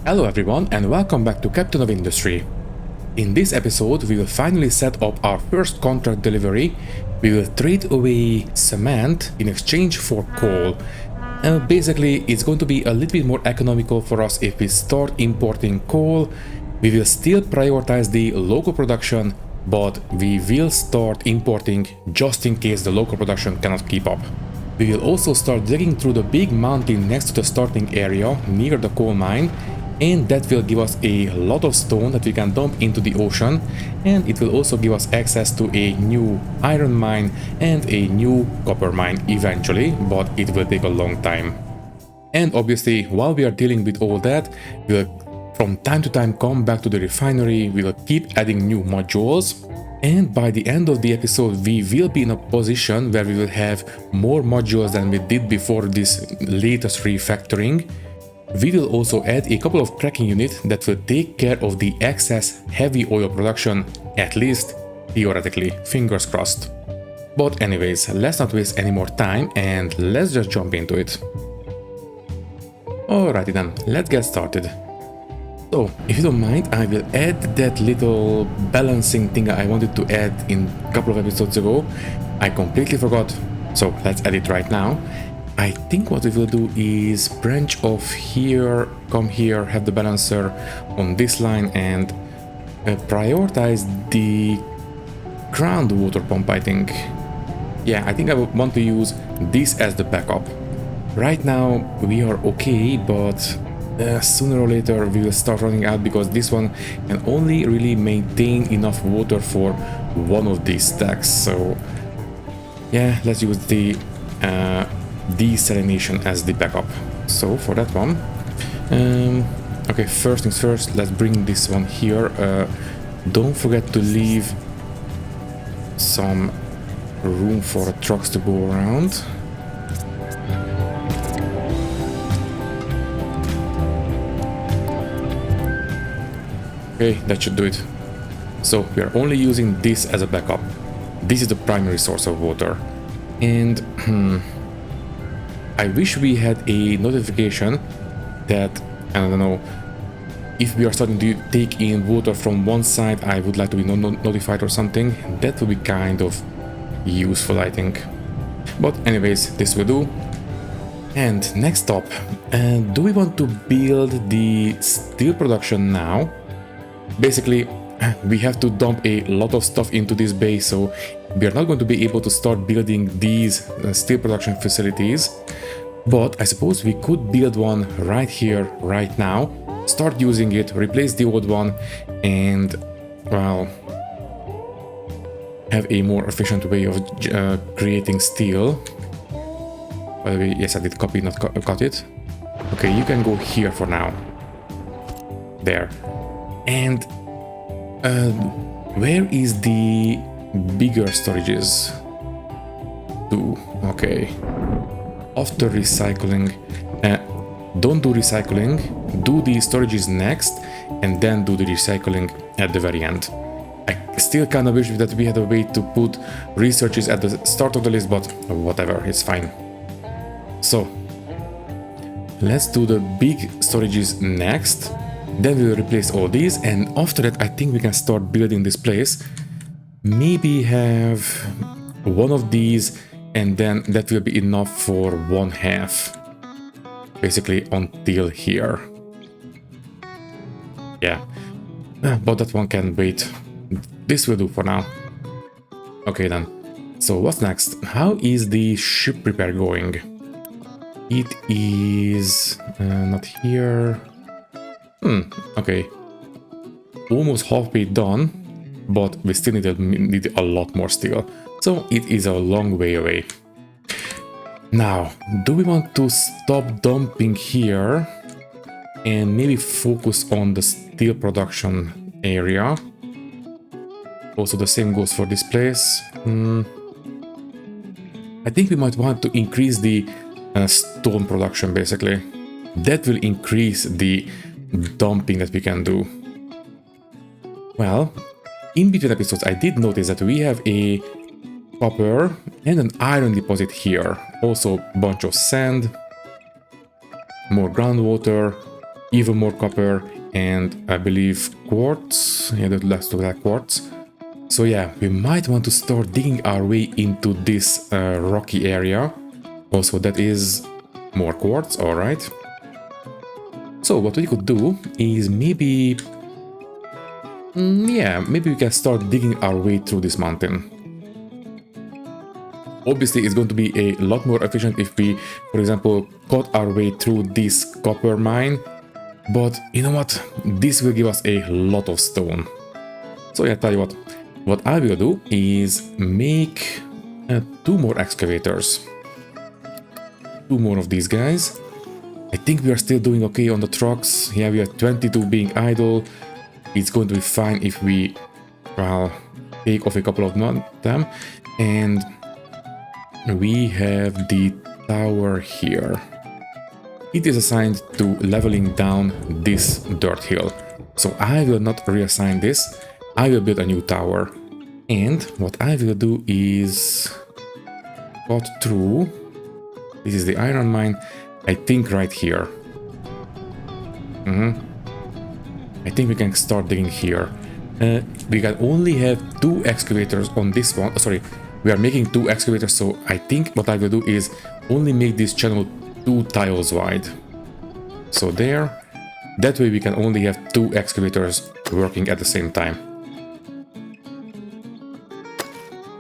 Hello everyone and welcome back to Captain of Industry. In this episode we will finally set up our first contract delivery. We will trade away cement in exchange for coal. Basically it's going to be a little bit more economical for us if we start importing coal. We will still prioritize the local production, but we will start importing just in case the local production cannot keep up. We will also start digging through the big mountain next to the starting area near the coal mine, and that will give us a lot of stone that we can dump into the ocean, and it will also give us access to a new iron mine and a new copper mine eventually, but it will take a long time. And obviously, while we are dealing with all that, we'll from time to time come back to the refinery, we'll keep adding new modules, and by the end of the episode we will be in a position where we will have more modules than we did before this latest refactoring. We will also add a couple of cracking units that will take care of the excess heavy oil production, at least theoretically, fingers crossed. But anyways, let's not waste any more time and let's just jump into it. Alrighty then, let's get started. So, if you don't mind, I will add that little balancing thing I wanted to add in a couple of episodes ago. I completely forgot, so let's add it right now. I think what we will do is branch off here, come here, have the balancer on this line and prioritize the groundwater pump, I think. Yeah, I think I would want to use this as the backup. Right now we are okay, but sooner or later we will start running out because this one can only really maintain enough water for one of these stacks. So yeah, let's use the desalination as the backup. So for that one, okay, first things first, let's bring this one here. Don't forget to leave some room for trucks to go around. Okay, that should do it. So we are only using this as a backup. This is the primary source of water. And I wish we had a notification that, I don't know, if we are starting to take in water from one side, I would like to be notified or something. That would be kind of useful, I think. But anyways, this will do. And next up, do we want to build the steel production now? Basically, we have to dump a lot of stuff into this base, so we are not going to be able to start building these steel production facilities. But I suppose we could build one right here, right now, start using it, replace the old one, and, well, have a more efficient way of creating steel. By the way, yes, I did copy, not cut it. Okay, you can go here for now. There. And where is the bigger storages? Two. Okay. After recycling, don't do recycling, do the storages next and then do the recycling at the very end. I still kind of wish that we had a way to put researches at the start of the list, but whatever, it's fine. So let's do the big storages next. Then we will replace all these, and after that I think we can start building this place. Maybe have one of these, and then that will be enough for one half. Basically until here. Yeah, but that one can wait. This will do for now. Okay then. So what's next? How is the ship repair going? It is not here. Okay, almost halfway done, but we still need a lot more steel, so it is a long way away. Now, do we want to stop dumping here and maybe focus on the steel production area? Also the same goes for this place. I think we might want to increase the stone production, basically. That will increase the dumping that we can do. Well, in between episodes I did notice that we have a copper and an iron deposit here. Also a bunch of sand, more groundwater, even more copper, and I believe quartz. Yeah, that last look like quartz. So yeah, we might want to start digging our way into this rocky area. Also, that is more quartz, alright. So what we could do is maybe... yeah, maybe we can start digging our way through this mountain. Obviously, it's going to be a lot more efficient if we, for example, cut our way through this copper mine. But you know what? This will give us a lot of stone. So yeah, tell you what I will do is make 2 more excavators. 2 more of these guys. I think we are still doing okay on the trucks. Yeah, we are 22 being idle. It's going to be fine if we, well, take off a couple of them. And we have the tower here. It is assigned to leveling down this dirt hill. So I will not reassign this. I will build a new tower. And what I will do is cut through. This is the iron mine. I think right here. I think we can start digging here. We can only have 2 excavators on this one. Oh, sorry, we are making 2 excavators, so I think what I will do is only make this channel 2 tiles wide. So there. That way we can only have 2 excavators working at the same time.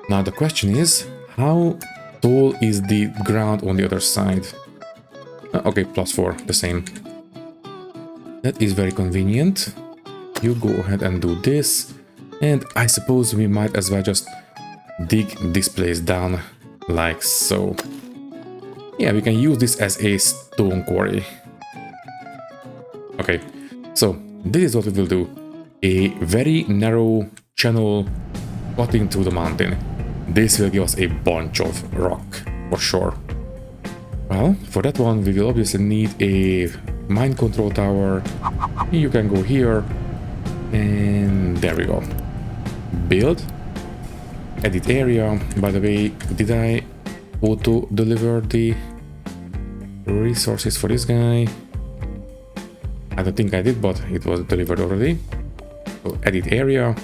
Now the question is, how tall is the ground on the other side? Okay, +4, the same. That is very convenient. You go ahead and do this. And I suppose we might as well just dig this place down like so. Yeah, we can use this as a stone quarry. Okay, so this is what we will do. A very narrow channel cutting through the mountain. This will give us a bunch of rock, for sure. Well, for that one, we will obviously need a mine control tower. You can go here, and there we go. Build. Edit area. By the way, did I auto deliver the resources for this guy? I don't think I did, but it was delivered already. So edit area.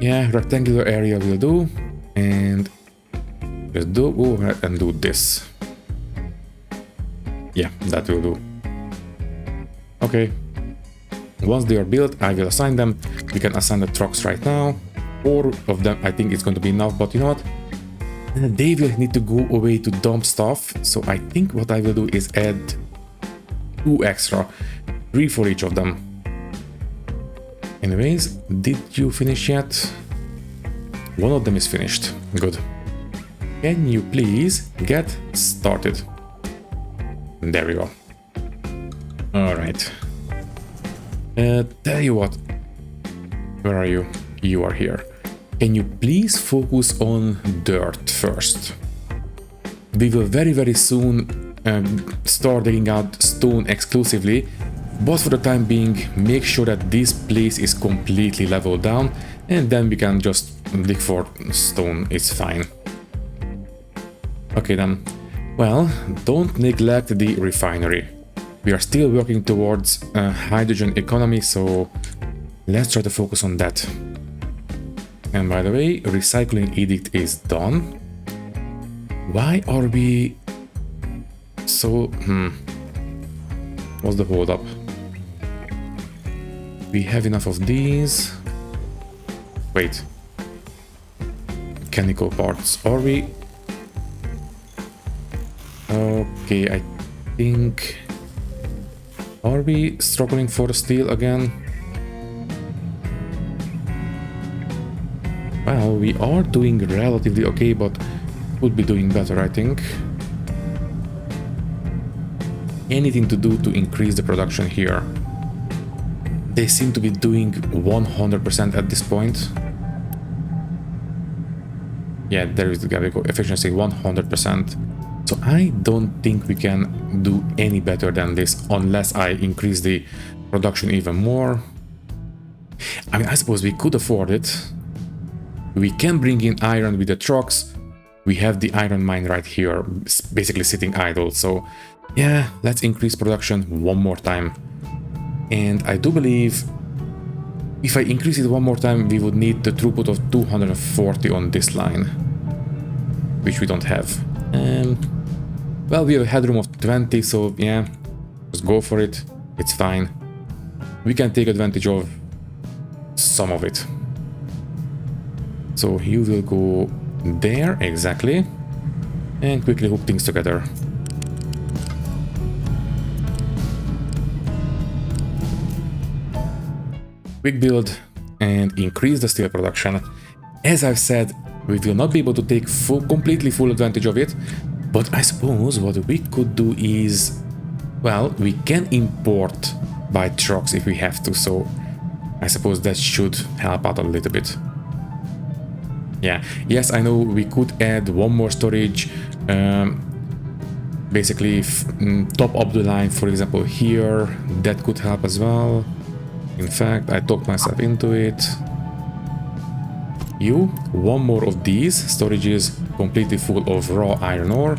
Yeah, rectangular area will do. And just go ahead and do this. Yeah, that will do. Okay. Once they are built, I will assign them. We can assign the trucks right now. 4 of them, I think it's going to be enough, but you know what? They will need to go away to dump stuff. So I think what I will do is add 2 extra. 3 for each of them. Anyways, did you finish yet? One of them is finished. Good. Can you please get started? There we go. Alright. Tell you what. Where are you? You are here. Can you please focus on dirt first? We will very soon start digging out stone exclusively, but for the time being, make sure that this place is completely leveled down, and then we can just dig for stone. It's fine. Okay then. Well, don't neglect the refinery. We are still working towards a hydrogen economy, so let's try to focus on that. And by the way, recycling edict is done. Why are we so... What's the hold up? We have enough of these. Wait. Mechanical parts. Are we... Okay, I think... Are we struggling for steel again? Well, we are doing relatively okay, but could be doing better, I think. Anything to do to increase the production here. They seem to be doing 100% at this point. Yeah, there is the Gavico efficiency 100%. So I don't think we can do any better than this unless I increase the production even more. I mean, I suppose we could afford it. We can bring in iron with the trucks. We have the iron mine right here, basically sitting idle. So Yeah, let's increase production one more time. And I do believe if I increase it one more time, we would need the throughput of 240 on this line, which we don't have. Well, we have a headroom of 20, so yeah, just go for it. It's fine. We can take advantage of some of it. So you will go there, exactly, and quickly hook things together. Quick build and increase the steel production. As I've said, we will not be able to take completely full advantage of it, but I suppose what we could do is, well, we can import by trucks if we have to, so I suppose that should help out a little bit. Yeah, yes, I know we could add one more storage, basically top up the line, for example, here, that could help as well. In fact, I talked myself into it. One more of these storages completely full of raw iron ore,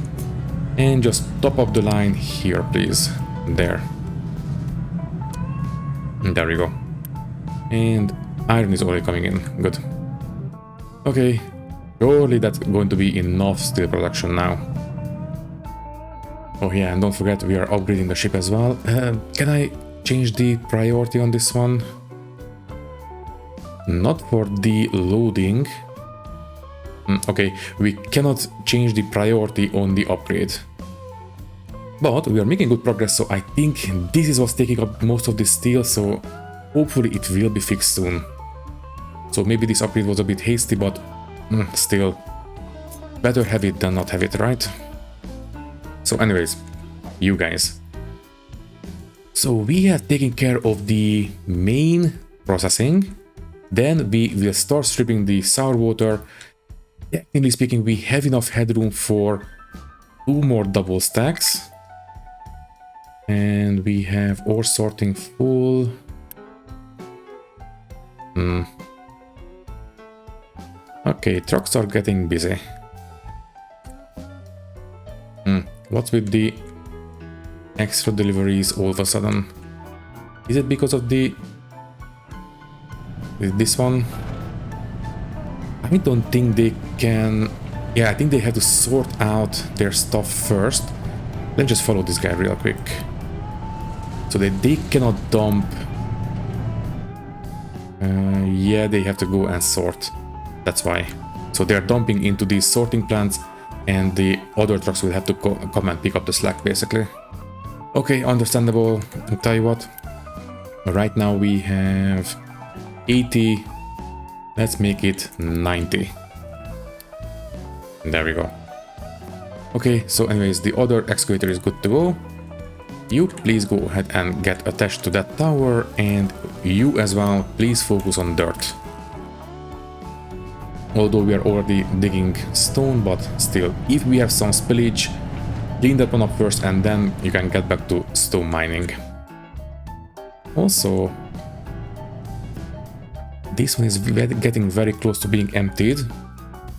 and just top up the line here, please. There we go. And iron is already coming in. Good. Okay, surely that's going to be enough steel production now. Oh yeah, and don't forget we are upgrading the ship as well. Can I change the priority on this one? Not for the loading. Okay, we cannot change the priority on the upgrade. But we are making good progress, so I think this is what's taking up most of the steel, so hopefully it will be fixed soon. So maybe this upgrade was a bit hasty, but still, better have it than not have it, right? So anyways, you guys. So we have taken care of the main processing. Then we will start stripping the sour water. Technically speaking, we have enough headroom for 2 more double stacks. And we have ore sorting full. Okay, trucks are getting busy. What's with the extra deliveries all of a sudden? Is it because of this one? I don't think they can... Yeah, I think they have to sort out their stuff first. Let's just follow this guy real quick. So that they cannot dump... yeah, they have to go and sort. That's why. So they're dumping into these sorting plants, and the other trucks will have to come and pick up the slack, basically. Okay, understandable. I'll tell you what. Right now we have 80. Let's make it 90. There we go. Okay, so anyways, the other excavator is good to go. You please go ahead and get attached to that tower, and you as well, please focus on dirt. Although we are already digging stone, but still, if we have some spillage, clean that one up first and then you can get back to stone mining. Also, this one is getting very close to being emptied.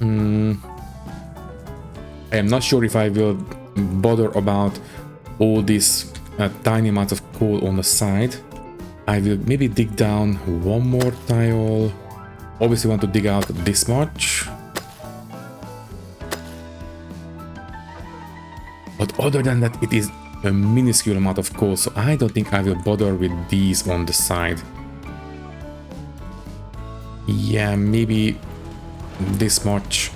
I am not sure if I will bother about all this tiny amount of coal on the side. I will maybe dig down one more tile. Obviously want to dig out this much. But other than that, it is a minuscule amount of coal, so I don't think I will bother with these on the side. Yeah, maybe this much,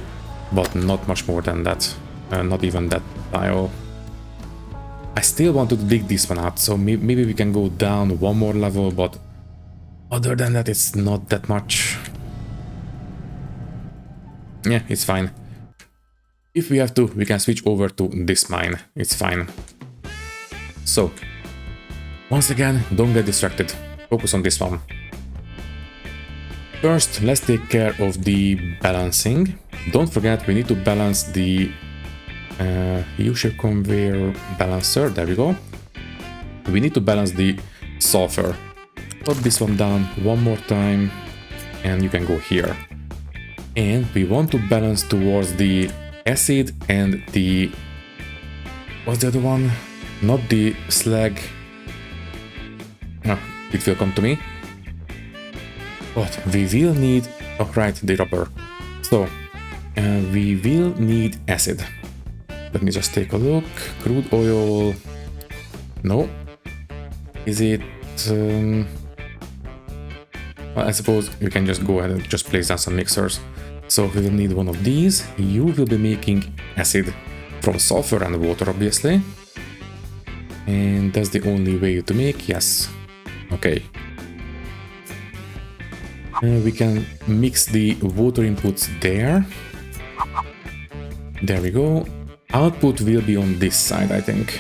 but not much more than that. Not even that tile. I still want to dig this one out, so maybe we can go down one more level, but other than that, it's not that much. Yeah, it's fine. If we have to, we can switch over to this mine. It's fine. So, once again, don't get distracted. Focus on this one. First, let's take care of the balancing. Don't forget, we need to balance the U-shape conveyor balancer. There we go. We need to balance the sulfur. Put this one down one more time, and you can go here. And we want to balance towards the acid and the... what's the other one? not the slag. It will come to me. But we will need, oh right, the rubber. So we will need acid. Let me just take a look. Crude oil. No. Is it? Well, I suppose you can just go ahead and just place down some mixers. So we will need one of these. You will be making acid from sulfur and water, obviously. And that's the only way to make, yes. Okay. We can mix the water inputs there. There we go. Output will be on this side, I think.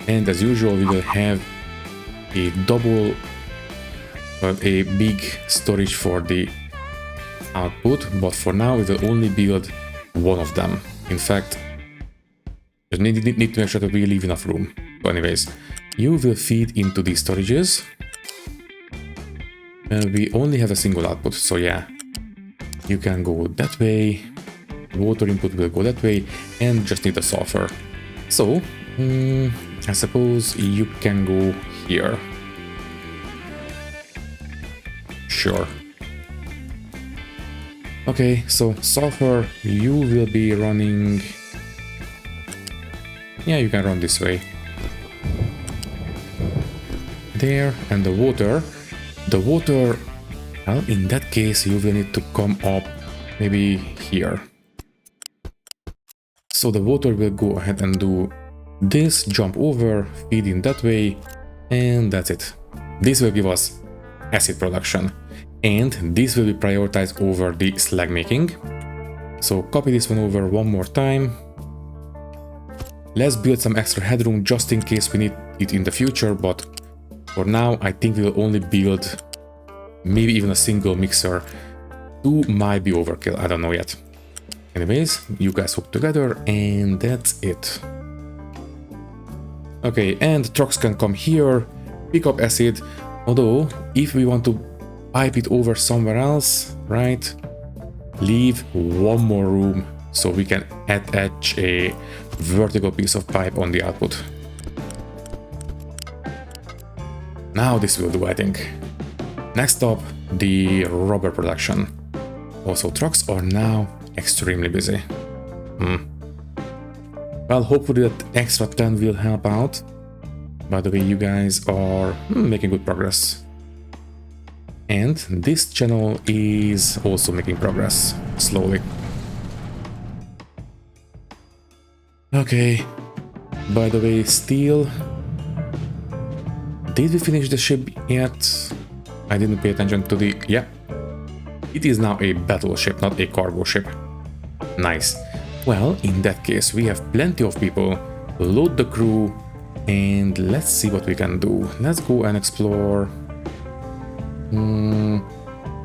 And as usual, we will have a a big storage for the output, but for now we will only build one of them. In fact, we need to make sure that we leave enough room. So anyways, you will feed into these storages. We only have a single output, so yeah, you can go that way. Water input will go that way, and just need the sulfur. So I suppose you can go here. Sure. Okay, so sulfur, you will be running. Yeah, you can run this way. There, and the water, well, in that case, you will need to come up maybe here. So the water will go ahead and do this, jump over, feed in that way, and that's it. This will give us acid production, and this will be prioritized over the slag making. So copy this one over one more time. Let's build some extra headroom just in case we need it in the future, but for now I think we will only build maybe even a single mixer. 2 might be overkill, I don't know yet. Anyways, you guys hook together and that's it. Okay, and trucks can come here, pick up acid, although if we want to pipe it over somewhere else, right, leave one more room so we can attach a vertical piece of pipe on the output. Now this will do, I think. Next up, the rubber production. Also, trucks are now extremely busy. Well, hopefully that extra 10 will help out. By the way, you guys are making good progress. And this channel is also making progress, slowly. Okay, by the way, steel. Did we finish the ship yet? I didn't pay attention to the... yeah. It is now a battleship, not a cargo ship. Nice. Well, in that case, we have plenty of people. Load the crew, and let's see what we can do. Let's go and explore...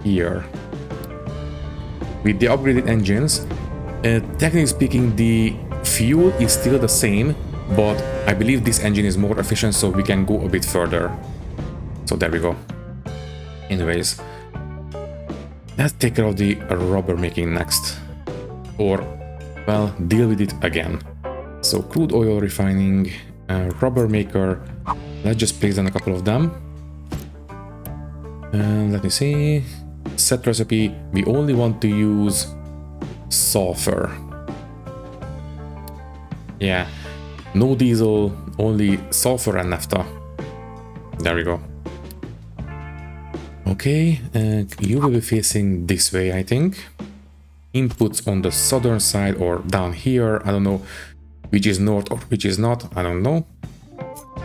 here. With the upgraded engines, technically speaking, the fuel is still the same, but I believe this engine is more efficient, so we can go a bit further. So there we go. Anyways, let's take care of the rubber making next. Or, well, deal with it again. So crude oil refining, rubber maker. Let's just place down a couple of them. Let me see. Set recipe. We only want to use sulfur. Yeah, no diesel, only sulfur and naphtha. There we go. Okay, you will be facing this way, I think. Inputs on the southern side or down here. I don't know which is north or which is not. I don't know.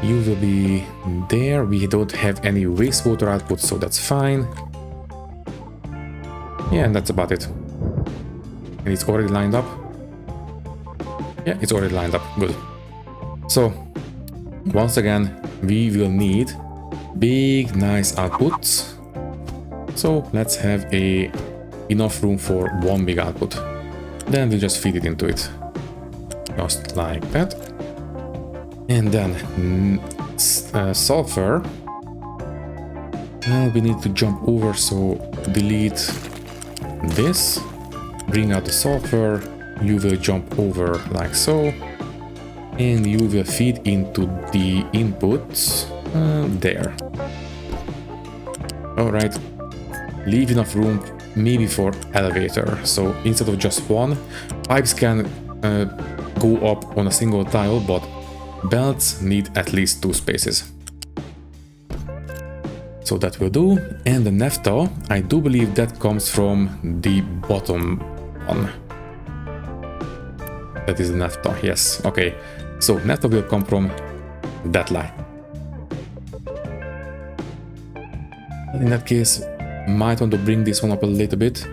You will be there. We don't have any wastewater output, so that's fine. Yeah, and that's about it. And it's already lined up. Yeah, it's already lined up. Good. So, once again, we will need big, nice outputs. So let's have enough room for one big output. Then we'll just feed it into it. Just like that. And then sulfur. Well, we need to jump over, so delete this. Bring out the sulfur. You will jump over like so. and you will feed into the inputs there. All right, leave enough room maybe for elevator. So instead of just one, pipes can go up on a single tile, but belts need at least 2 spaces. So that will do. And the naphtha, I do believe that comes from the bottom one. That is the naphtha, yes. Okay, so naphtha will come from that line. In that case, might want to bring this one up a little bit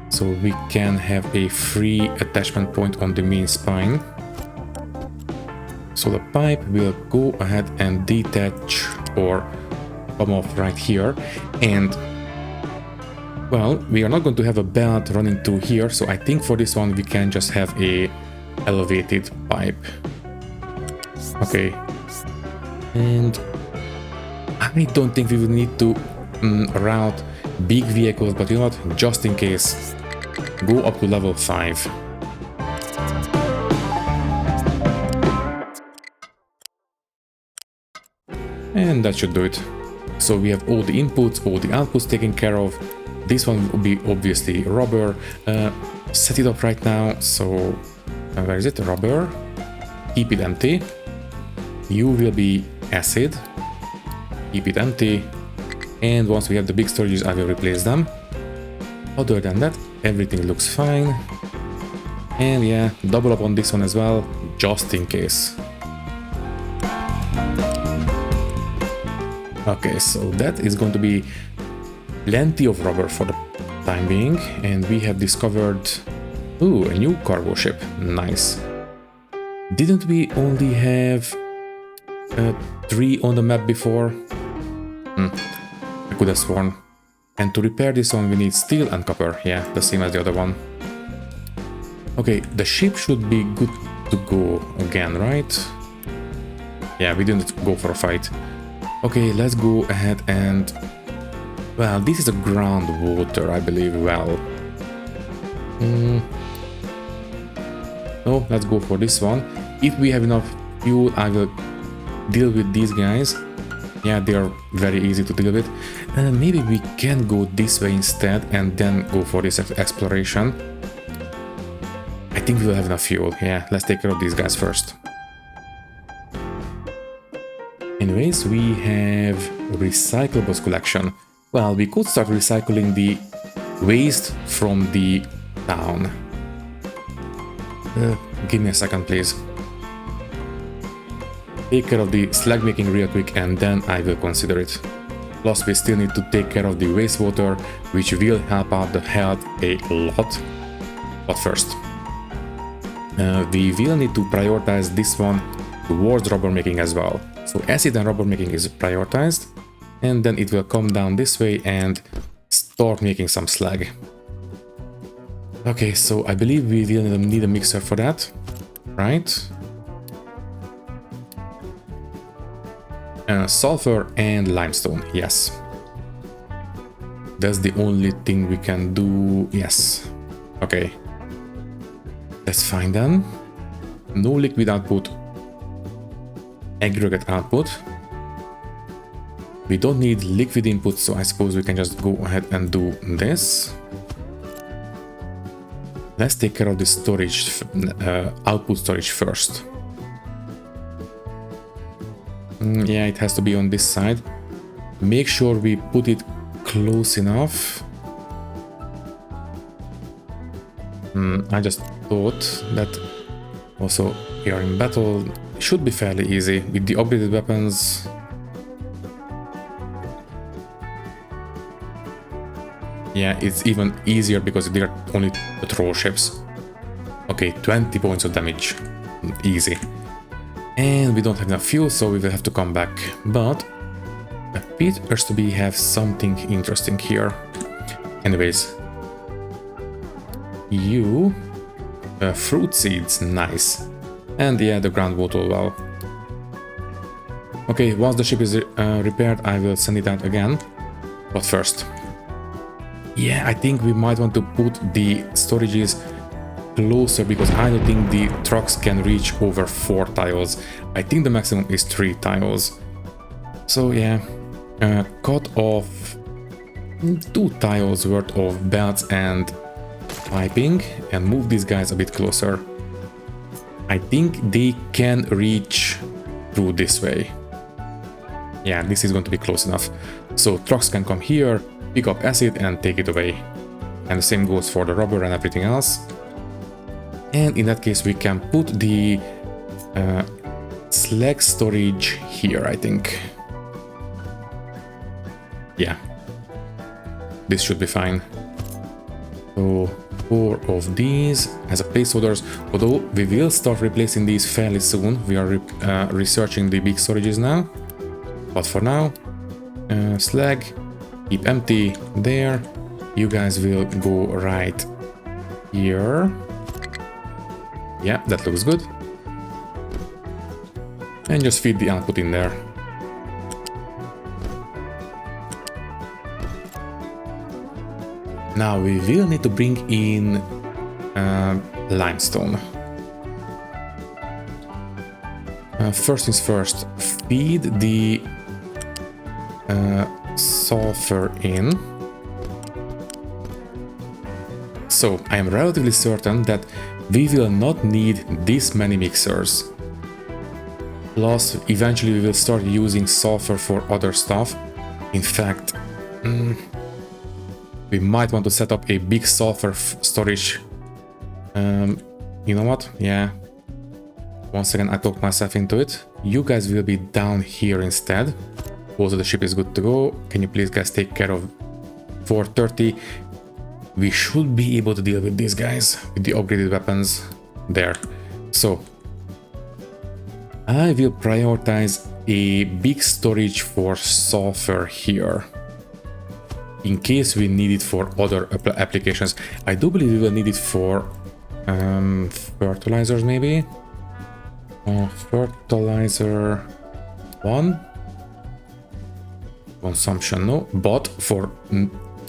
so we can have a free attachment point on the main spine. So the pipe will go ahead and detach or come off right here, and well, we are not going to have a belt running through here, so I think for this one we can just have a elevated pipe. Okay, and I don't think we will need to route big vehicles, but you know what, just in case, go up to level 5. And that should do it. So we have all the inputs, all the outputs taken care of. This one will be obviously rubber. Set it up right now. So where is it? Rubber. Keep it empty. You will be acid. Keep it empty. And once we have the big storages, I will replace them. Other than that, everything looks fine. And yeah, double up on this one as well, just in case. Okay, so that is going to be plenty of rubber for the time being, and we have discovered, ooh, a new cargo ship. Nice. Didn't we only have 3 on the map before? I could have sworn. And to repair this one we need steel and copper, yeah, the same as the other one. Okay, the ship should be good to go again, right? Yeah, we didn't go for a fight. Okay, let's go ahead and... well, this is a groundwater, I believe. Well... no, let's go for this one. If we have enough fuel, I will deal with these guys. Yeah, they are very easy to deal with. Maybe we can go this way instead and then go for this exploration. I think we will have enough fuel. Yeah, let's take care of these guys first. Anyways, we have recyclables collection. Well, we could start recycling the waste from the town. Give me a second, please. Take care of the slag making real quick and then I will consider it. Plus, we still need to take care of the wastewater, which will help out the health a lot. But first, we will need to prioritize this one towards rubber making as well. So acid and rubber making is prioritized, and then it will come down this way and start making some slag. Okay, so I believe we will need a mixer for that, right? Sulfur and limestone, yes. That's the only thing we can do, yes. Okay. That's fine then. No liquid output. Aggregate output. We don't need liquid input, so I suppose we can just go ahead and do this. Let's take care of the storage, output storage first. Yeah, it has to be on this side. Make sure we put it close enough. I just thought that also here in battle it should be fairly easy with the upgraded weapons. Yeah, it's even easier because they are only patrol ships. Okay, 20 points of damage. Easy. And we don't have enough fuel, so we will have to come back. But appears to be have something interesting here. Anyways. You... fruit seeds, nice. And yeah, the groundwater well. Okay, once the ship is repaired, I will send it out again. But first... yeah, I think we might want to put the storages closer because I don't think the trucks can reach over 4 tiles. I think the maximum is 3 tiles. So yeah, cut off 2 tiles worth of belts and piping and move these guys a bit closer. I think they can reach through this way. Yeah, this is going to be close enough. So trucks can come here, pick up acid and take it away. And the same goes for the rubber and everything else. And in that case we can put the slag storage here, I think. Yeah, this should be fine. So 4 of these as a placeholders, although we will start replacing these fairly soon. We are researching the big storages now, but for now, slag, keep empty there. You guys will go right here. Yeah, that looks good. And just feed the output in there. Now we will need to bring in limestone. First things first, feed the sulfur in. So I am relatively certain that we will not need this many mixers. Plus, eventually we will start using sulfur for other stuff. In fact, we might want to set up a big sulfur storage. You know what? Yeah. Once again, I talked myself into it. You guys will be down here instead. Also, the ship is good to go. Can you please guys take care of 430? We should be able to deal with these guys with the upgraded weapons there. So I will prioritize a big storage for sulfur here, in case we need it for other applications. I do believe we will need it for fertilizers maybe. Fertilizer 1. Consumption no, but for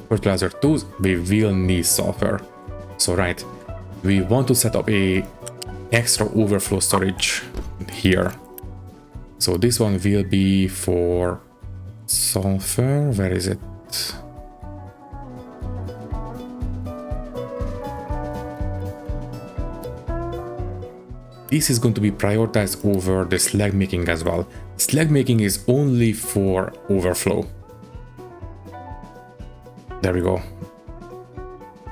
fertilizer 2 we will need sulfur. So right, we want to set up a extra overflow storage here. So this one will be for sulfur. Where is it? This is going to be prioritized over the slag making as well. Slag making is only for overflow. There we go.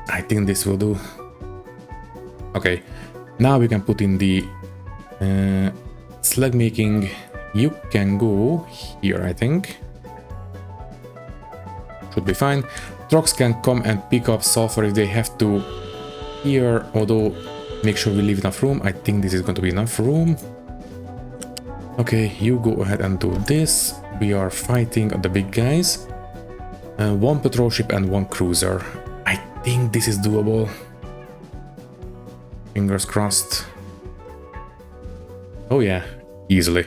I think this will do. Okay, now we can put in the slag making. You can go here, I think. Should be fine. Trucks can come and pick up sulfur if they have to here, although make sure we leave enough room. I think this is going to be enough room. Okay, you go ahead and do this. We are fighting the big guys. 1 patrol ship and 1 cruiser. I think this is doable. Fingers crossed. Oh yeah, easily.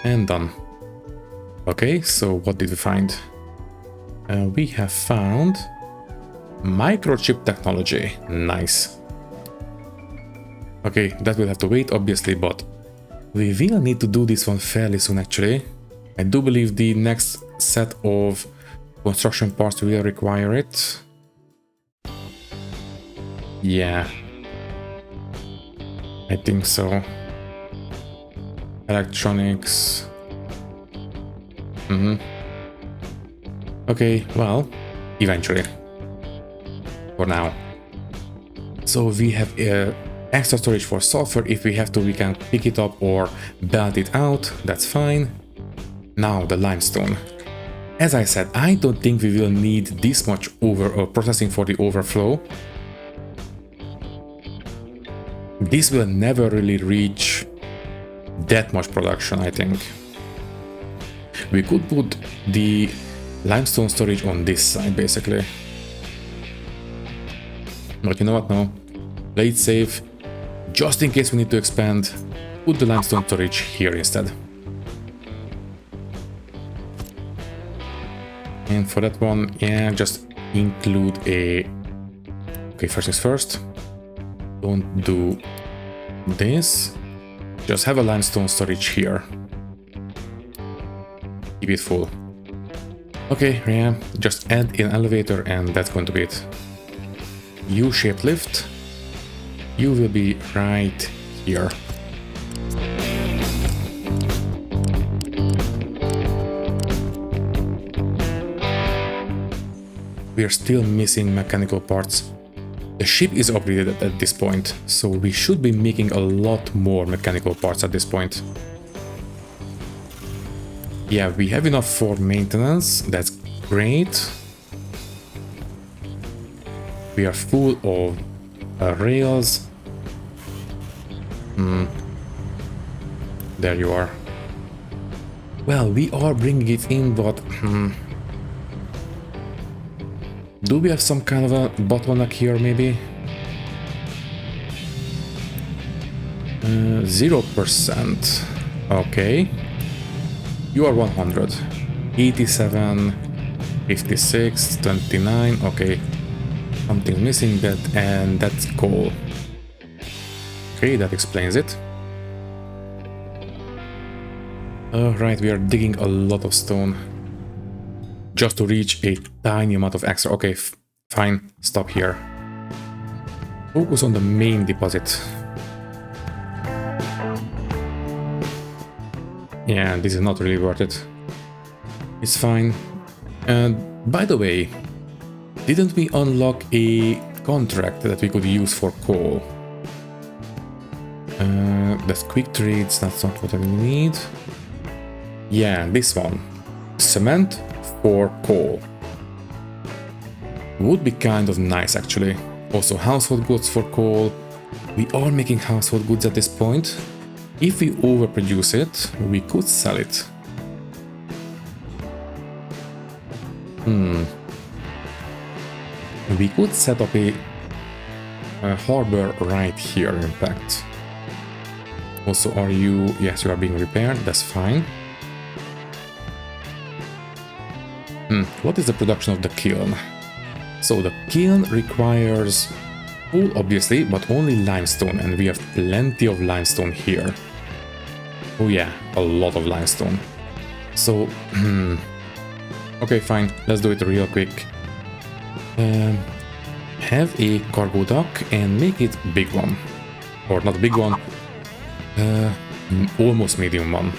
And done. Okay, so what did we find? We have found microchip technology. Nice. Okay, that will have to wait obviously, but we will need to do this one fairly soon actually. I do believe the next set of construction parts will require it. Yeah, I think so. Electronics. Okay, well, eventually. For now. So we have extra storage for sulfur. If we have to, we can pick it up or belt it out. That's fine. Now the limestone. As I said, I don't think we will need this much processing for the overflow. This will never really reach that much production, I think. We could put the limestone storage on this side, basically. But you know what, no. Play it safe. Just in case we need to expand, put the limestone storage here instead. And for that one, yeah, just include a... Okay, first things first. Don't do this. Just have a limestone storage here. Keep it full. Okay, yeah, just add an elevator and that's going to be it. U-shaped lift. You will be right here. We are still missing mechanical parts. The ship is upgraded at this point, so we should be making a lot more mechanical parts at this point. Yeah, we have enough for maintenance, that's great. We are full of rails. There you are. Well, we are bringing it in, but do we have some kind of a bottleneck here, maybe? 0%. Okay. You are 100. 87, 56, 29. Okay. Something's missing that, and that's coal. Okay, that explains it. Alright, we are digging a lot of stone. Just to reach a tiny amount of extra. Okay, fine, stop here. Focus on the main deposit. Yeah, this is not really worth it. It's fine. By the way, didn't we unlock a contract that we could use for coal? That's quick trades, that's not what I need. Yeah, this one. Cement for coal. Would be kind of nice, actually. Also, household goods for coal. We are making household goods at this point. If we overproduce it, we could sell it. We could set up a harbor right here, in fact. Also, are you... Yes, you are being repaired, that's fine. What is the production of the kiln? So the kiln requires coal, obviously, but only limestone, and we have plenty of limestone here. Oh yeah, a lot of limestone. So, okay, fine, let's do it real quick. Have a cargo dock and make it big one. Or not big one, almost medium one.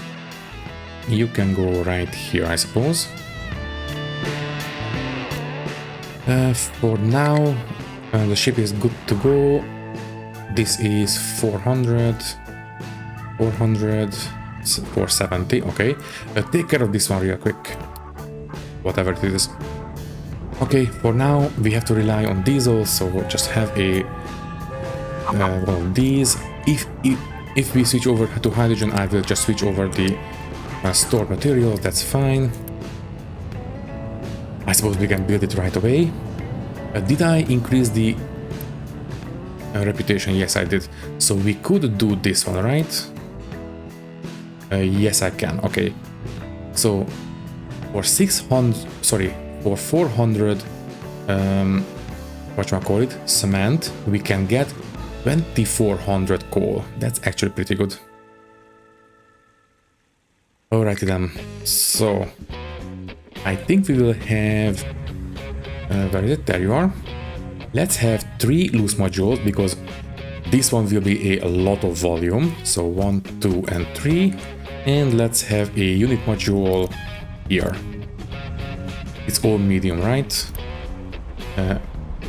You can go right here, I suppose. For now, the ship is good to go. This is 400, 400, 470, okay. Take care of this one real quick, whatever it is. Okay, for now, we have to rely on diesel, so we'll just have a one of these. If we switch over to hydrogen, I will just switch over the stored materials, that's fine. I suppose we can build it right away. Did I increase the reputation? Yes, I did. So we could do this one, right? Yes, I can. Okay. So for 600, sorry, for 400, cement, we can get 2400 coal. That's actually pretty good. Alrighty then. So I think we will have, where is it? There you are. Let's have 3 loose modules because this one will be a lot of volume. So 1, 2, and 3. And let's have a unit module here. It's all medium, right?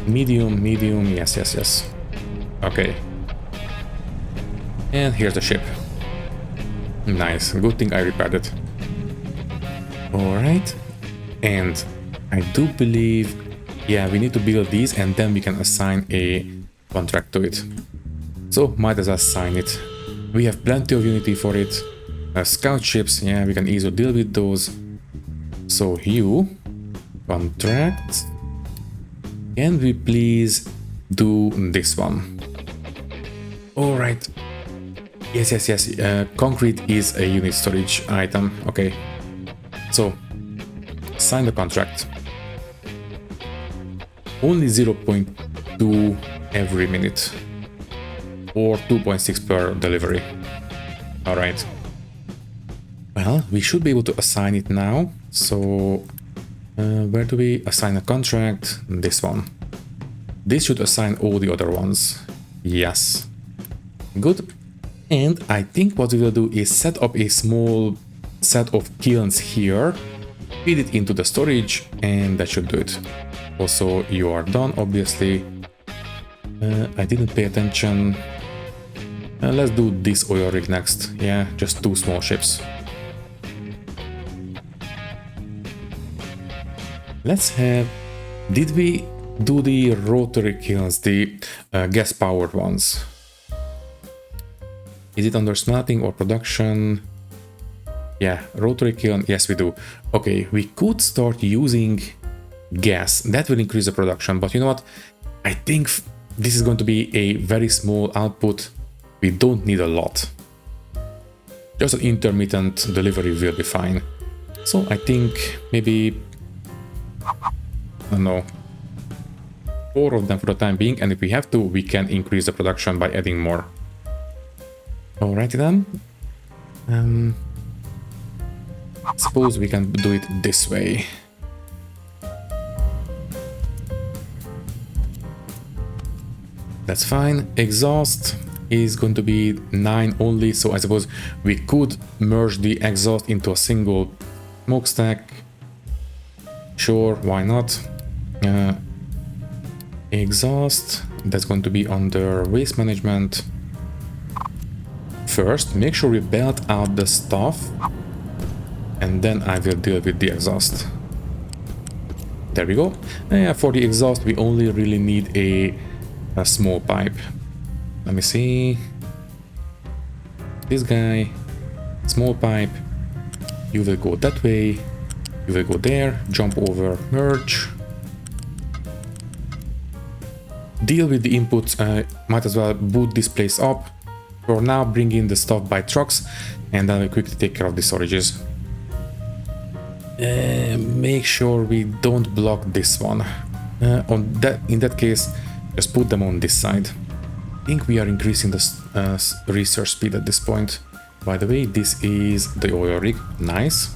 Medium, yes, yes, yes. Okay. And here's the ship. Nice, good thing I repaired it. Alright. And I do believe, yeah, we need to build these and then we can assign a contract to it. So might as well assign it. We have plenty of unity for it. Scout ships, yeah, we can easily deal with those. So you, contract, can we please do this one? Alright. Yes, yes, yes, concrete is a unit storage item, okay. So, sign the contract. Only 0.2 every minute. or 2.6 per delivery. All right. Well, we should be able to assign it now. So where do we assign a contract? This one. This should assign all the other ones. Yes. Good. And I think what we will do is set up a small set of kilns here, feed it into the storage, and that should do it. Also, you are done, obviously. I didn't pay attention. Let's do this oil rig next. Yeah, just 2 small ships. Let's have... Did we do the rotary kilns, the gas-powered ones? Is it under smelting or production? Yeah, rotary kiln, yes we do. Okay, we could start using gas. That will increase the production, but you know what? I think this is going to be a very small output. We don't need a lot. Just an intermittent delivery will be fine. So I think maybe... I don't know. 4 of them for the time being, and if we have to, we can increase the production by adding more. Alrighty then. Suppose we can do it this way. That's fine. Exhaust is going to be 9 only, so I suppose we could merge the exhaust into a single smokestack. Sure, why not? Exhaust, that's going to be under waste management. First, make sure we belt out the stuff, and then I will deal with the exhaust. There we go. For the exhaust, we only really need a small pipe. Let me see. This guy, small pipe. You will go that way. You will go there, jump over, merge. Deal with the inputs. Might as well boot this place up. For now, bring in the stuff by trucks, and then we'll quickly take care of the storages. Make sure we don't block this one. In that case, just put them on this side. I think we are increasing the research speed at this point. By the way, this is the oil rig. Nice.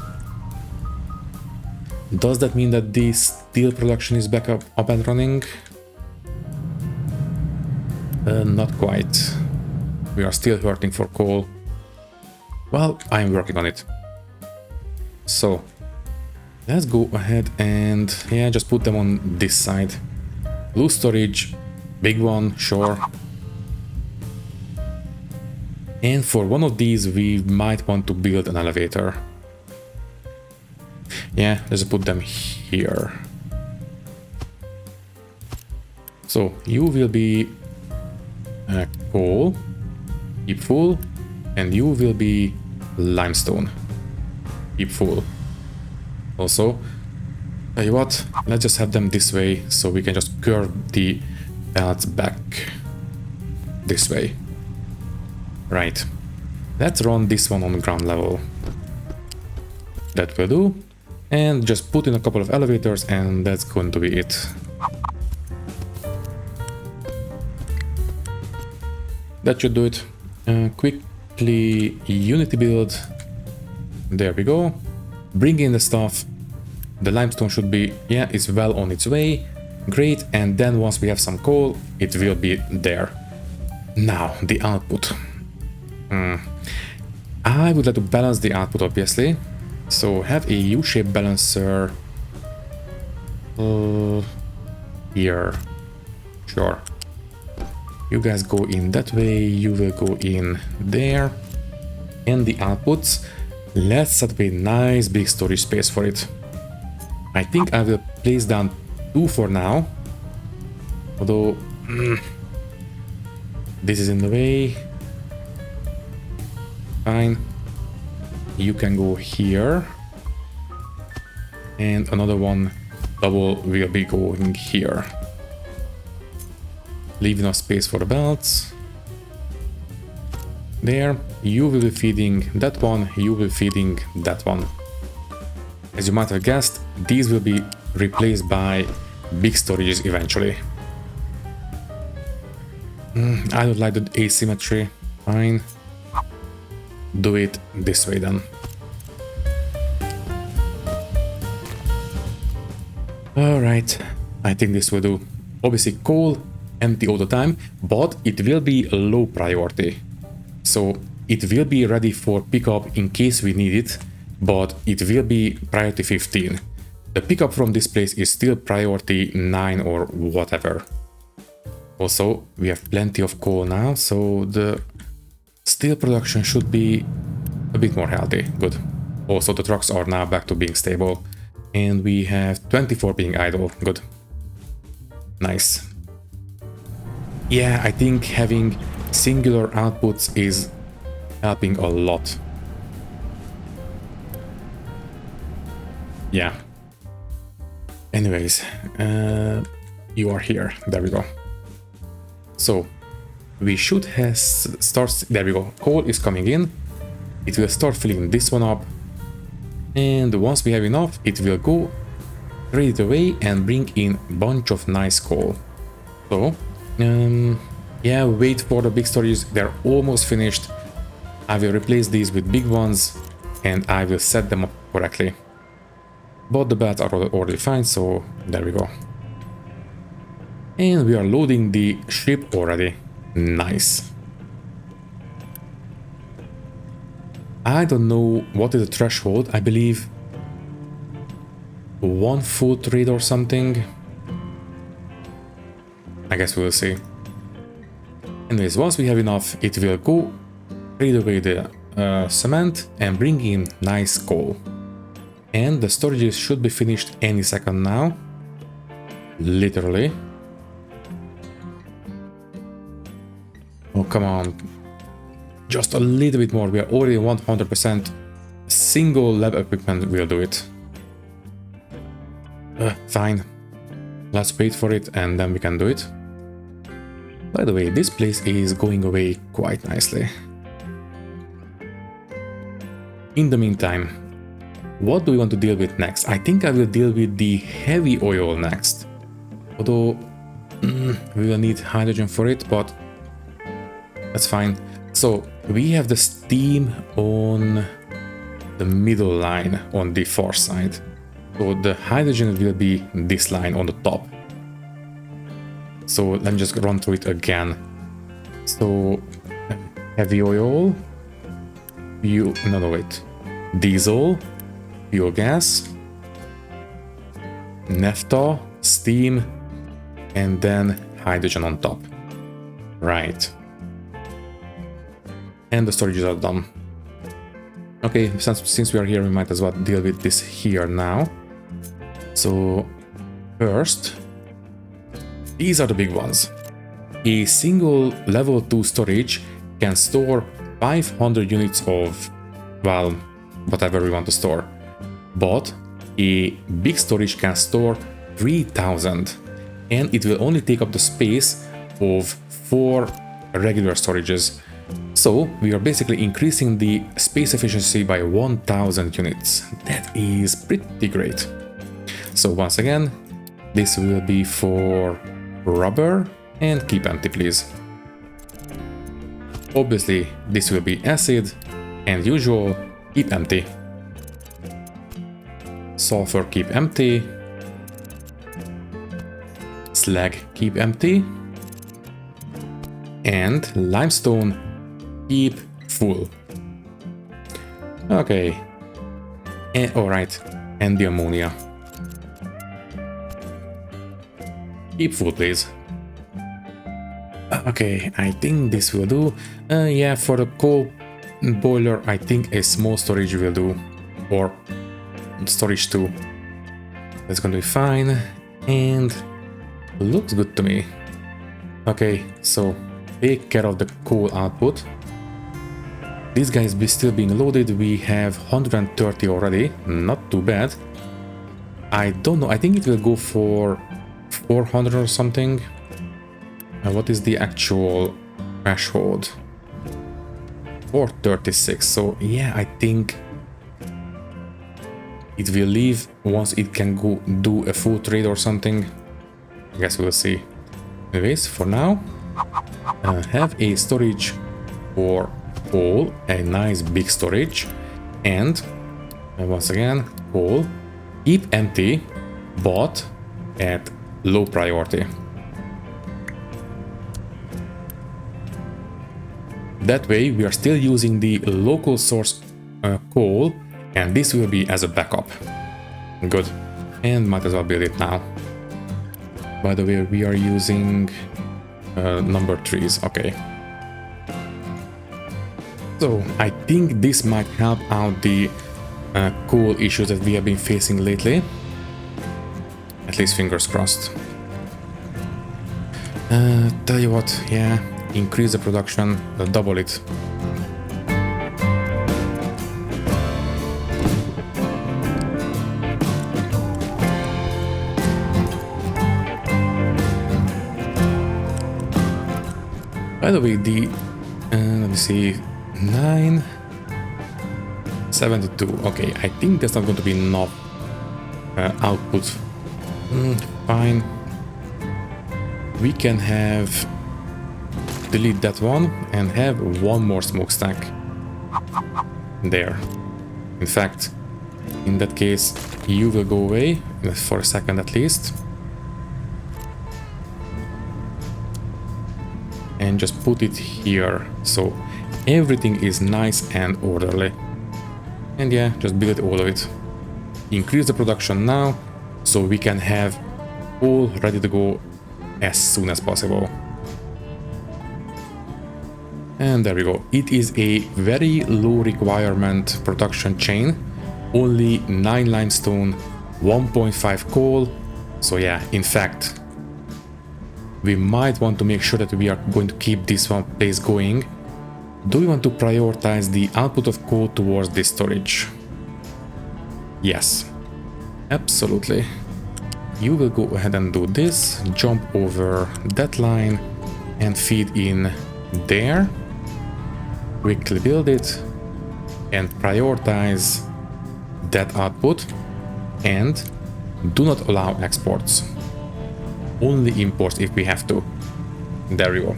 Does that mean that the steel production is back up and running? Not quite. We are still hurting for coal. Well, I'm working on it. So, let's go ahead and, yeah, just put them on this side. Blue storage, big one, sure. And for one of these, we might want to build an elevator. Yeah, let's put them here. So, you will be coal, keep full, and you will be limestone, keep full. Also, tell you what, let's just have them this way, so we can just curve the belts back this way. Right, let's run this one on ground level. That will do. And just put in a couple of elevators, and that's going to be it. That should do it. Quickly unity build. There we go. Bring in the stuff. The limestone should be, yeah, it's well on its way. Great, and then once we have some coal, it will be there. Now, the output. I would like to balance the output, obviously. So have a U-shaped balancer here. Sure. You guys go in that way, you will go in there. And the outputs, let's set up a nice big storage space for it. I think I will place down 2 for now. Although, this is in the way. Fine. You can go here. And another one double will be going here. Leave enough space for the belts. There. You will be feeding that one, you will be feeding that one. As you might have guessed, these will be replaced by big storages eventually. I don't like the asymmetry. Fine. Do it this way then. Alright, I think this will do. Obviously coal, empty all the time, but it will be low priority. So it will be ready for pickup in case we need it, but it will be priority 15. The pickup from this place is still priority 9 or whatever. Also, we have plenty of coal now, so the steel production should be a bit more healthy. Good. Also, the trucks are now back to being stable. And we have 24 being idle. Good. Nice. Yeah, I think having singular outputs is helping a lot. Yeah. Anyways, you are here. There we go. So we should have there we go. Coal is coming in. It will start filling this one up. And once we have enough, it will go trade it away and bring in a bunch of nice coal. So, yeah, wait for the big storages. They're almost finished. I will replace these with big ones and I will set them up correctly. But the belts are already fine, so there we go. And we are loading the ship already. Nice. I don't know what is the threshold. I believe 1 full trade or something. I guess we'll see. Anyways, once we have enough, it will go trade away the cement and bring in nice coal. And the storages should be finished any second now. Literally. Oh, come on. Just a little bit more. We are already 100%. Single lab equipment will do it. Fine. Let's wait for it and then we can do it. By the way, this place is going away quite nicely. In the meantime, what do we want to deal with next? I think I will deal with the heavy oil next. Although we will need hydrogen for it, but that's fine. So we have the steam on the middle line on the far side. So the hydrogen will be this line on the top. So let me just run through it again. So heavy oil, wait, diesel, biogas, naphtha, steam, and then hydrogen on top. Right. And the storages are done. Okay, since we are here, we might as well deal with this here now. So first, these are the big ones. A single level 2 storage can store 500 units of, well, whatever we want to store. But a big storage can store 3000 and it will only take up the space of 4 regular storages. So we are basically increasing the space efficiency by 1000 units. That is pretty great. So once again, this will be for rubber and keep empty please. Obviously this will be acid and usual keep empty. Sulfur keep empty. Slag keep empty. And limestone keep full. Okay. Alright. And the ammonia. Keep full, please. Okay, I think this will do. Yeah, for the coal boiler, I think a small storage will do. Or storage too. That's gonna be fine. And looks good to me. Okay, so take care of the coal output. This guy is still being loaded. We have 130 already. Not too bad. I don't know. I think it will go for 400 or something. What is the actual threshold? 436. So yeah, I think it will leave once it can go do a full trade or something. I guess we'll see. Anyways, for now, have a storage for coal, a nice big storage, and once again, coal, keep empty, but at low priority. That way we are still using the local source coal, and this will be as a backup. Good. And might as well build it now. By the way, we are using number 3s. Okay. So I think this might help out the coal issues that we have been facing lately. At least fingers crossed. Tell you what, yeah, increase the production, double it. By the way, the let me see, 972. Okay, I think that's not going to be enough output. Fine. We can have delete that one and have one more smokestack there. In fact, in that case, you will go away for a second at least. And just put it here, so everything is nice and orderly. And yeah, just build all of it. Increase the production now, so we can have all ready to go as soon as possible. And there we go. It is a very low requirement production chain, only 9 limestone, 1.5 coal. So yeah, in fact, we might want to make sure that we are going to keep this one place going. Do we want to prioritize the output of coal towards this storage? Yes, absolutely. You will go ahead and do this, jump over that line and feed in there. Quickly build it and prioritize that output, and do not allow exports. Only imports if we have to. There we go.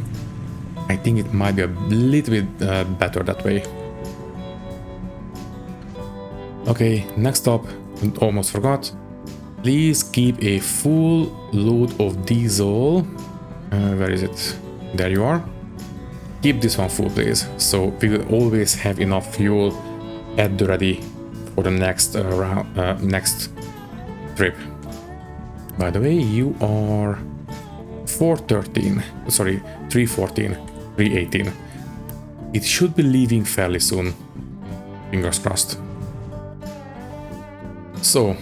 I think it might be a little bit better that way. Okay, next up, almost forgot. Please keep a full load of diesel. Where is it? There you are. Keep this one full, please. So we will always have enough fuel at the ready for the next next trip. By the way, you are 413, sorry, 314, 318. It should be leaving fairly soon. Fingers crossed. So,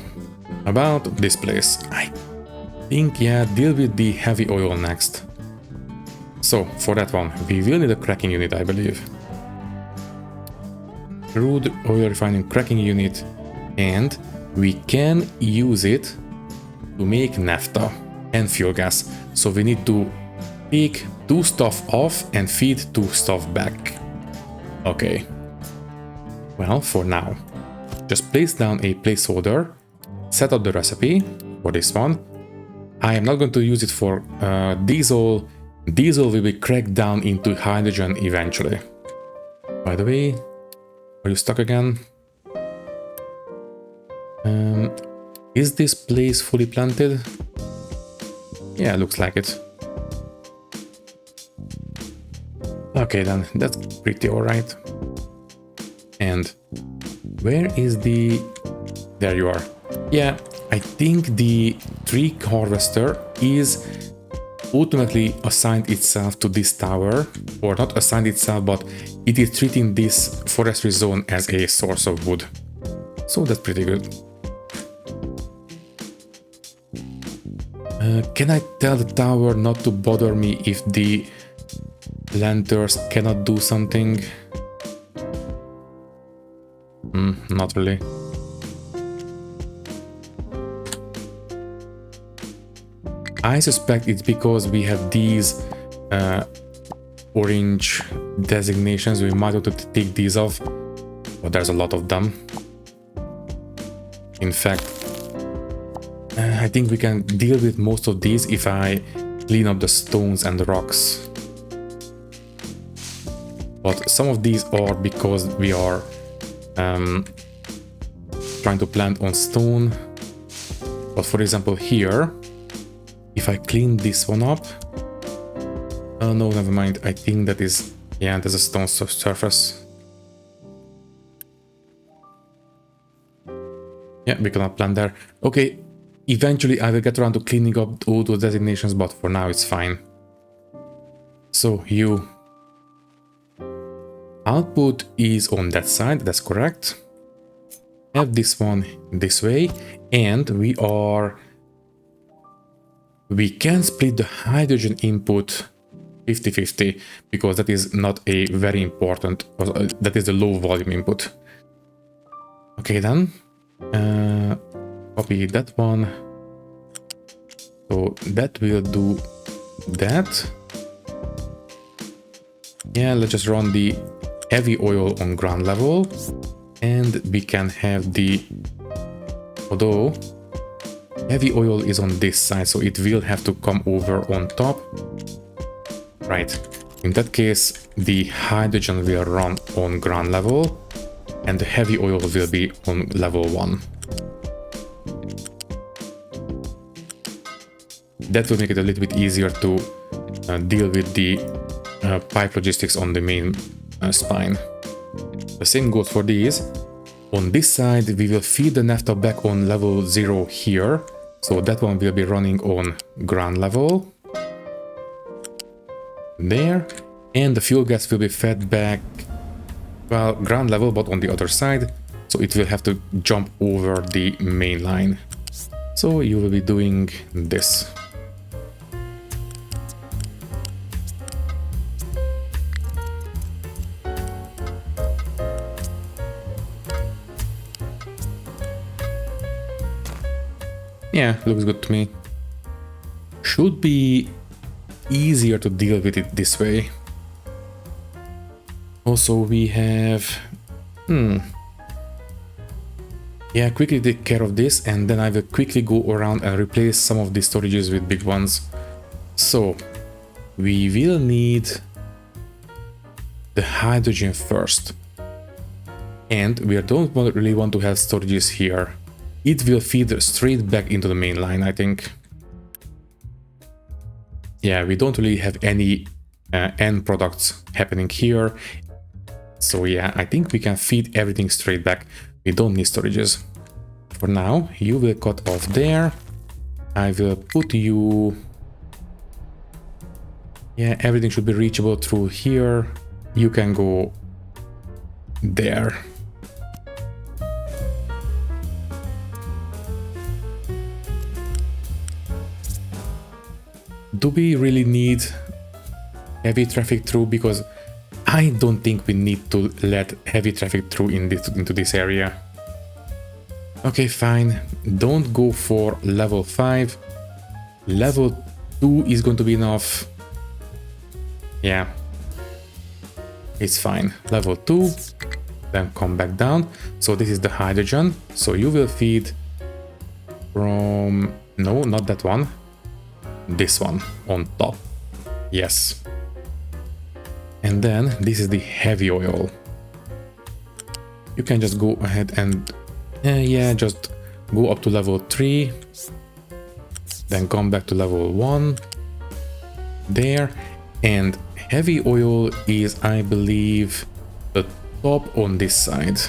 about this place, I think, yeah, deal with the heavy oil next. So, for that one, we will need a cracking unit, I believe. Crude oil refining cracking unit, and we can use it to make naphtha and fuel gas. So we need to take 2 stuff off and feed 2 stuff back. Okay. Well, for now, just place down a placeholder, set up the recipe for this one. I am not going to use it for diesel. Diesel will be cracked down into hydrogen eventually. By the way, are you stuck again? Is this place fully planted? Yeah, looks like it. Okay then, that's pretty alright. And where is the... There you are. Yeah, I think the tree harvester is ultimately assigned itself to this tower, or not assigned itself, but it is treating this forestry zone as a source of wood. So that's pretty good. Can I tell the tower not to bother me if the planters cannot do something? Not really. I suspect it's because we have these orange designations. We might have to take these off, but there's a lot of them. In fact, I think we can deal with most of these if I clean up the stones and the rocks. but some of these are because we are trying to plant on stone. But for example here, if I clean this one up, oh no, never mind, I think that is, yeah, there's a stone surface. Yeah, we cannot plant there. Okay, eventually I will get around to cleaning up all those designations, but for now it's fine. So you output is on that side, that's correct. Have this one this way, and we can split the hydrogen input 50-50 because that is not a very important, that is the low volume input. Okay then, copy that one. So that will do that. Yeah, let's just run the heavy oil on ground level, and we can have the, although heavy oil is on this side, so it will have to come over on top. Right, in that case the hydrogen will run on ground level and the heavy oil will be on level 1. That will make it a little bit easier to deal with the pipe logistics on the main spine. The same goes for these. On this side we will feed the naphtha back on level 0 here, so that one will be running on ground level there, and the fuel gas will be fed back, well, ground level but on the other side, so it will have to jump over the main line. So you will be doing this. Yeah, looks good to me. Should be easier to deal with it this way. Also we have, yeah, quickly take care of this, and then I will quickly go around and replace some of the storages with big ones. So we will need the hydrogen first, and we don't really want to have storages here. It will feed straight back into the main line, I think. Yeah, we don't really have any end products happening here. So yeah, I think we can feed everything straight back. We don't need storages. For now, you will cut off there. I will put you... Yeah, everything should be reachable through here. You can go there. Do we really need heavy traffic through? Because I don't think we need to let heavy traffic through into this area. Okay, fine. Don't go for level 5. Level 2 is going to be enough. Yeah. It's fine. Level 2. Then come back down. So this is the hydrogen. So you will feed from... No, not that one. This one on top. Yes. And then this is the heavy oil. You can just go ahead and yeah, just go up to level 3, then come back to level 1 there, and heavy oil is, I believe, the top on this side.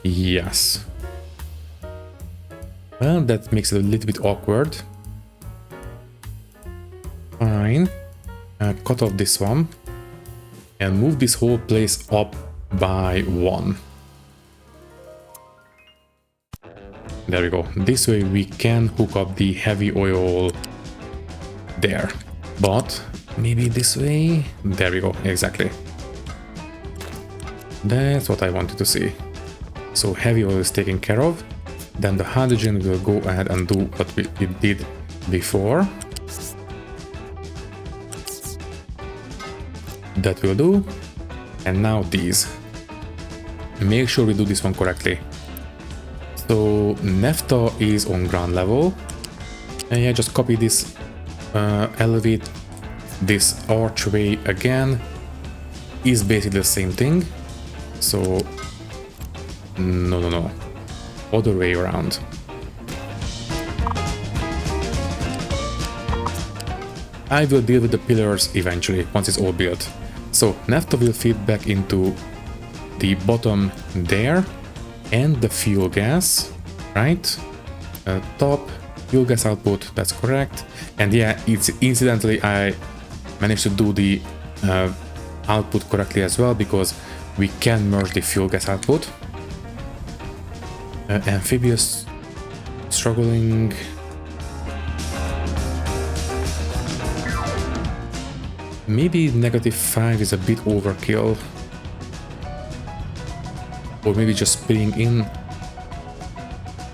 Yes. Well, that makes it a little bit awkward. Fine. Cut off this one and move this whole place up by 1. There we go. This way we can hook up the heavy oil there. But maybe this way. There we go. Exactly. That's what I wanted to see. So heavy oil is taken care of. Then the hydrogen will go ahead and do what we did before. That will do. And now these. Make sure we do this one correctly. So naphtha is on ground level. And yeah, just copy this, elevate this archway again is basically the same thing. So no, other way around. I will deal with the pillars eventually, once it's all built. So naphtha will feed back into the bottom there, and the fuel gas, right? Top, fuel gas output, that's correct. And yeah, it's incidentally, I managed to do the output correctly as well, because we can merge the fuel gas output. Amphibious, struggling. Maybe -5 is a bit overkill. Or maybe just spilling in.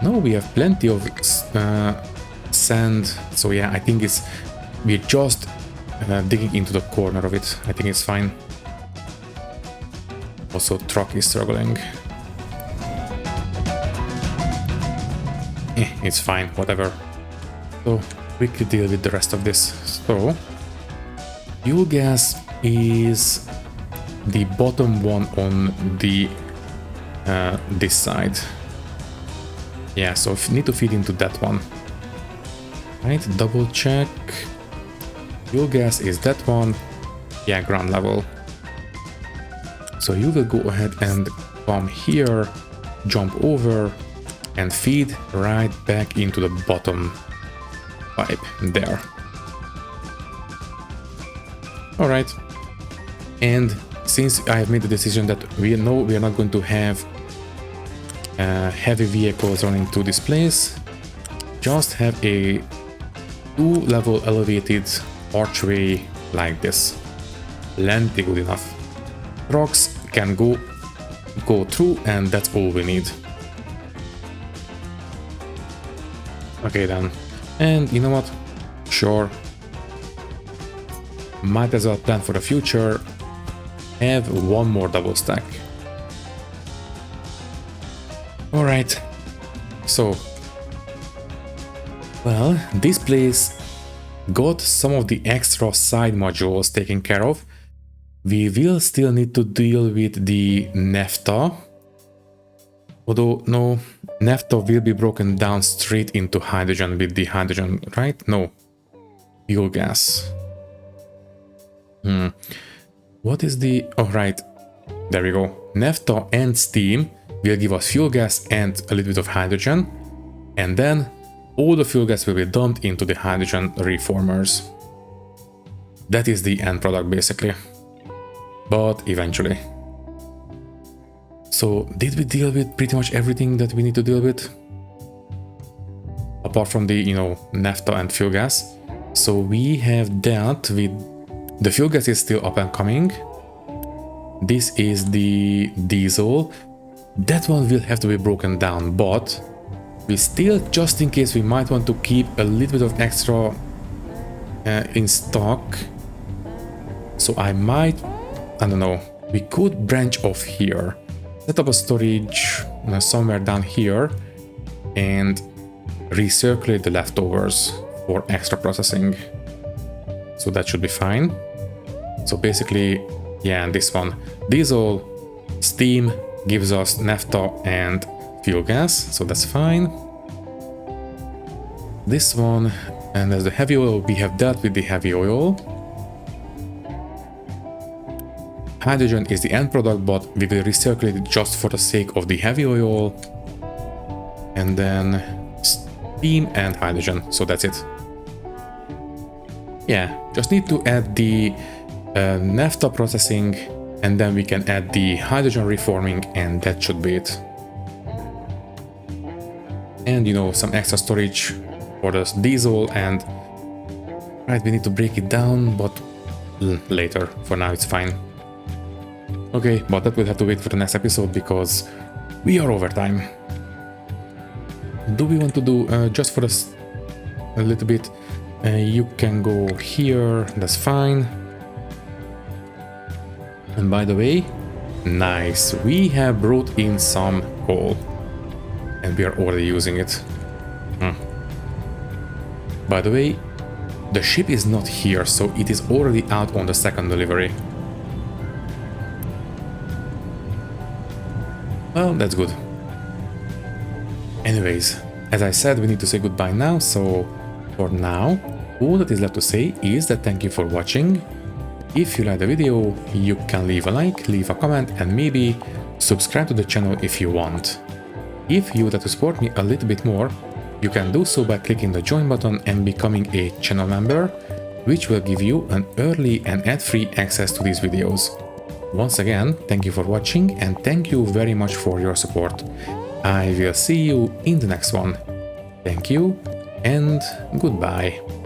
No, we have plenty of sand. So yeah, I think we're just digging into the corner of it. I think it's fine. Also, truck is struggling. It's fine, whatever. So quickly deal with the rest of this. So fuel gas is the bottom one on the this side. Yeah, so if you need to feed into that one. Right, double check. Fuel gas is that one. Yeah, ground level. So you will go ahead and come here, jump over, and feed right back into the bottom pipe there. Alright. And since I have made the decision that we know we are not going to have heavy vehicles running through this place, just have a 2-level elevated archway like this. Plenty good enough. Trucks can go through, and that's all we need. Okay then. And you know what? Sure. Might as well plan for the future. Have one more double stack. Alright. So, well, this place got some of the extra side modules taken care of. We will still need to deal with the naphtha. Although, no, naphtha will be broken down straight into hydrogen with the hydrogen, right? No. Fuel gas. What is the... oh, right. There we go. Naphtha and steam will give us fuel gas and a little bit of hydrogen. And then all the fuel gas will be dumped into the hydrogen reformers. That is the end product, basically. But eventually. So, did we deal with pretty much everything that we need to deal with? Apart from the, you know, naphtha and fuel gas. So we have dealt with... the fuel gas is still up and coming. This is the diesel. That one will have to be broken down, but we still, just in case, we might want to keep a little bit of extra in stock. So I might, I don't know, we could branch off here. Set up a storage somewhere down here and recirculate the leftovers for extra processing. So that should be fine. So basically, yeah, this one. Diesel, steam gives us naphtha and fuel gas, so that's fine. This one, and as the heavy oil, we have dealt with the heavy oil. Hydrogen is the end product, but we will recirculate it just for the sake of the heavy oil. And then steam and hydrogen, so that's it. Yeah, just need to add the naphtha processing, and then we can add the hydrogen reforming, and that should be it. And, you know, some extra storage for the diesel, and right, we need to break it down, but later. For now, it's fine. Okay, but that will have to wait for the next episode because we are over time. Do we want to do just for a little bit? You can go here, that's fine. And by the way, nice, we have brought in some coal and we are already using it. By the way, The ship is not here, so it is already out on the second delivery. Well, that's good. Anyways, as I said, we need to say goodbye now, so for now, all that is left to say is that thank you for watching. If you like the video, you can leave a like, leave a comment, and maybe subscribe to the channel if you want. If you would like to support me a little bit more, you can do so by clicking the join button and becoming a channel member, which will give you an early and ad-free access to these videos. Once again, thank you for watching and thank you very much for your support. I will see you in the next one. Thank you and goodbye.